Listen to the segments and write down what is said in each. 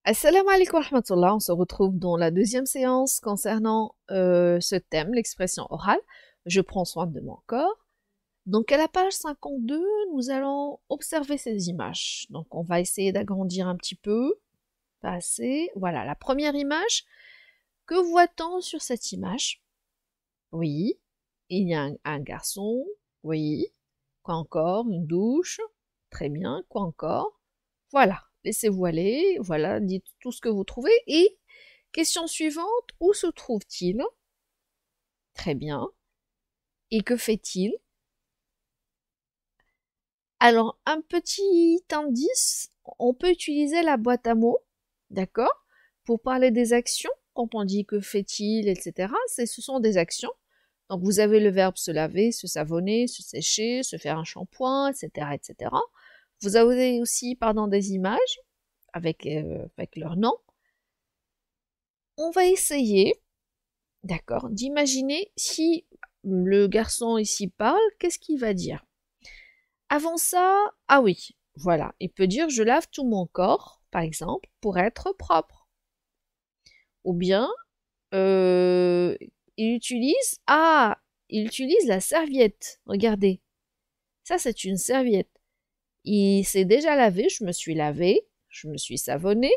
Assalamu alaikum wa rahmatullah, on se retrouve dans la deuxième séance concernant ce thème, l'expression orale. Je prends soin de mon corps. Donc à la page 52, nous allons observer ces images. Donc on va essayer d'agrandir un petit peu, pas assez. Voilà, la première image. Que voit-on sur cette image? Oui, il y a un garçon. Oui, quoi encore? Une douche. Très bien, quoi encore? Voilà, laissez-vous aller, voilà, dites tout ce que vous trouvez. Et question suivante, où se trouve-t-il? Très bien. Et que fait-il? Alors, un petit indice, on peut utiliser la boîte à mots, d'accord? Pour parler des actions, quand on dit que fait-il, etc., ce sont des actions. Donc, vous avez le verbe se laver, se savonner, se sécher, se faire un shampoing, etc., etc. Vous avez aussi, pardon, des images avec leur nom. On va essayer, d'accord, d'imaginer si le garçon ici parle, qu'est-ce qu'il va dire? Avant ça, ah oui, voilà, il peut dire je lave tout mon corps, par exemple, pour être propre. Ou bien, euh, il utilise, il utilise la serviette. Regardez, ça c'est une serviette. Il s'est déjà lavé, je me suis lavé, je me suis savonné,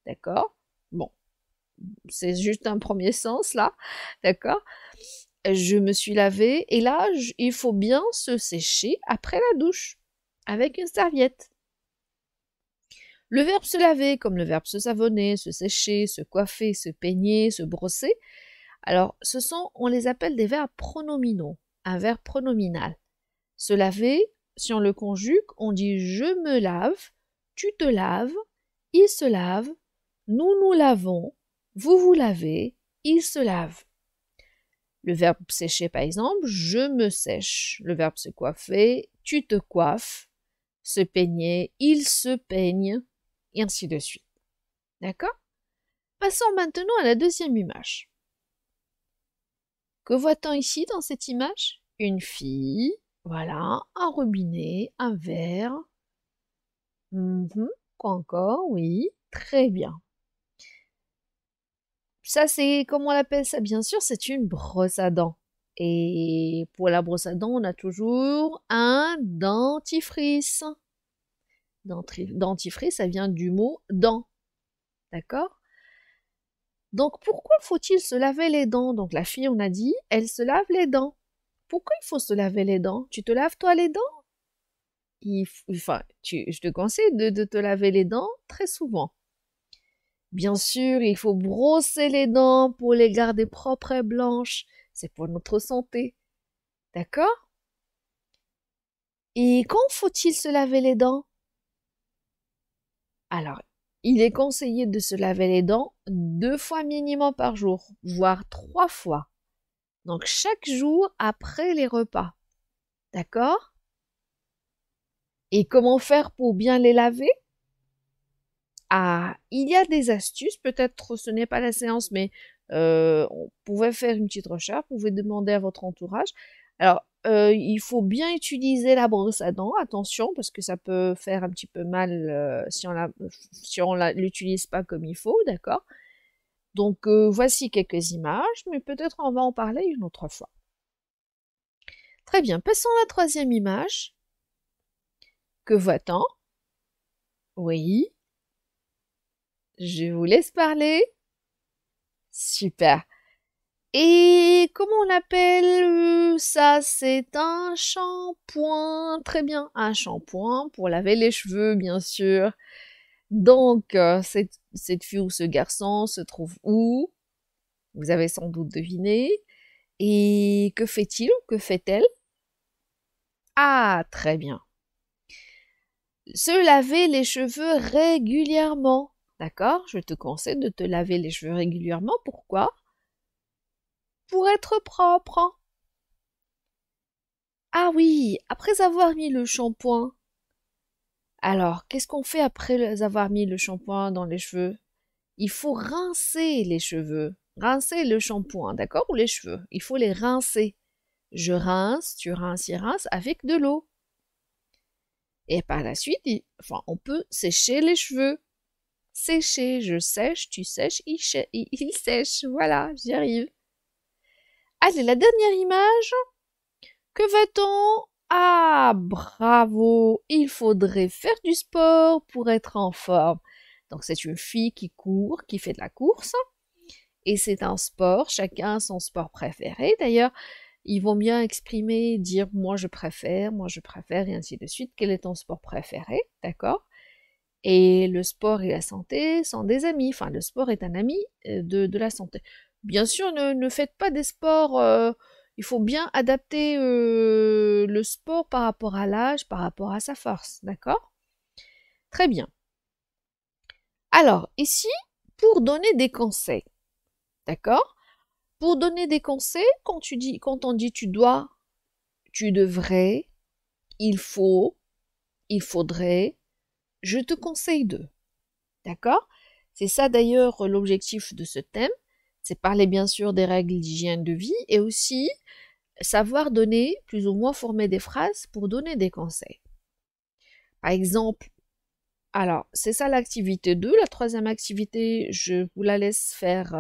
d'accord? Bon, c'est juste un premier sens là, d'accord? Je me suis lavée et là, il faut bien se sécher après la douche avec une serviette. Le verbe se laver, comme le verbe se savonner, se sécher, se coiffer, se peigner, se brosser, alors on les appelle des verbes pronominaux, un verbe pronominal. Se laver, si on le conjugue, on dit je me lave, tu te laves, il se lave, nous nous lavons, vous vous lavez, il se lave. Le verbe sécher, par exemple, je me sèche. Le verbe se coiffer, tu te coiffes. Se peigner, il se peigne, et ainsi de suite. D'accord? Passons maintenant à la deuxième image. Que voit-on ici dans cette image? Une fille, voilà, un robinet, un verre. Quoi encore? Oui, très bien. Ça, c'est, comment on appelle ça? Bien sûr, c'est une brosse à dents. Et pour la brosse à dents, on a toujours un dentifrice. Dentifrice, ça vient du mot dent. D'accord? Donc, pourquoi faut-il se laver les dents? Donc, la fille, on a dit, elle se lave les dents. Pourquoi il faut se laver les dents? Tu te laves toi les dents? Je te conseille de te laver les dents très souvent. Bien sûr, il faut brosser les dents pour les garder propres et blanches. C'est pour notre santé. D'accord? Et quand faut-il se laver les dents? Alors, il est conseillé de se laver les dents 2 fois minimum par jour, voire 3 fois. Donc, chaque jour après les repas. D'accord? Et comment faire pour bien les laver? Ah, il y a des astuces, peut-être ce n'est pas la séance, mais on pouvait faire une petite recherche, vous pouvez demander à votre entourage. Alors, il faut bien utiliser la brosse à dents, attention, parce que ça peut faire un petit peu mal si on l'utilise pas comme il faut, d'accord? Donc, voici quelques images, mais peut-être on va en parler une autre fois. Très bien, passons à la troisième image. Que voit-on? Oui, je vous laisse parler. Super. Et comment on appelle ça? C'est un shampoing. Très bien, un shampoing pour laver les cheveux, bien sûr. Donc, cette fille ou ce garçon se trouve où? Vous avez sans doute deviné. Et que fait-il ou que fait-elle? Ah, très bien. Se laver les cheveux régulièrement. D'accord? Je te conseille de te laver les cheveux régulièrement. Pourquoi? Pour être propre. Ah oui, après avoir mis le shampoing. Alors, qu'est-ce qu'on fait après avoir mis le shampoing dans les cheveux? Il faut rincer les cheveux. Rincer le shampoing, d'accord? Ou les cheveux. Il faut les rincer. Je rince, tu rinces, il rince avec de l'eau. Et par la suite, on peut sécher les cheveux. Sécher, je sèche, tu sèches, il sèche. Voilà, j'y arrive. Allez, la dernière image. Que va-t-on? Ah, bravo! Il faudrait faire du sport pour être en forme. Donc, c'est une fille qui court, qui fait de la course. Et c'est un sport, chacun a son sport préféré. D'ailleurs, ils vont bien exprimer, dire moi je préfère, et ainsi de suite. Quel est ton sport préféré? D'accord? Et le sport et la santé sont des amis. Enfin, le sport est un ami de la santé. Bien sûr, ne faites pas des sports. Il faut bien adapter le sport par rapport à l'âge, par rapport à sa force. D'accord? Très bien. Alors, ici, pour donner des conseils. D'accord? Pour donner des conseils, quand on dit tu dois, tu devrais, il faut, il faudrait, je te conseille de. D'accord? C'est ça d'ailleurs l'objectif de ce thème. C'est parler bien sûr des règles d'hygiène de vie et aussi savoir donner, plus ou moins former des phrases pour donner des conseils. Par exemple, alors c'est ça l'activité 2. La troisième activité, je vous la laisse faire,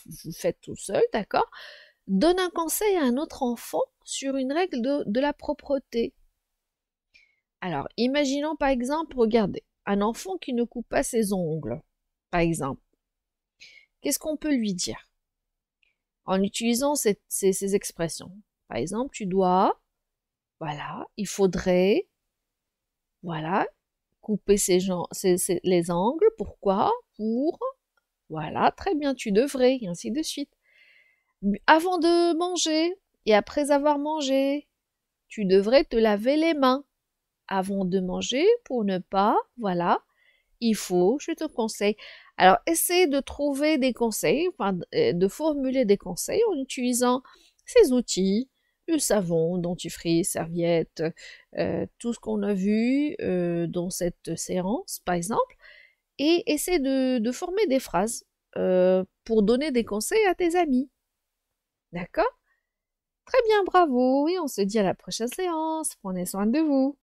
vous faites tout seul, d'accord? Donne un conseil à un autre enfant sur une règle de la propreté. Alors, imaginons par exemple, regardez, un enfant qui ne coupe pas ses ongles, par exemple. Qu'est-ce qu'on peut lui dire en utilisant ces expressions? Par exemple, tu dois, voilà, il faudrait, voilà, couper les angles. Pourquoi? Pour, voilà, très bien, tu devrais, et ainsi de suite. Avant de manger et après avoir mangé, tu devrais te laver les mains avant de manger pour ne pas, voilà, il faut, je te conseille. Alors, essaie de trouver des conseils, enfin, de formuler des conseils en utilisant ces outils, le savon, dentifrice, serviette, tout ce qu'on a vu dans cette séance, par exemple, et essaie de former des phrases pour donner des conseils à tes amis. D'accord? Très bien, bravo, et on se dit à la prochaine séance. Prenez soin de vous.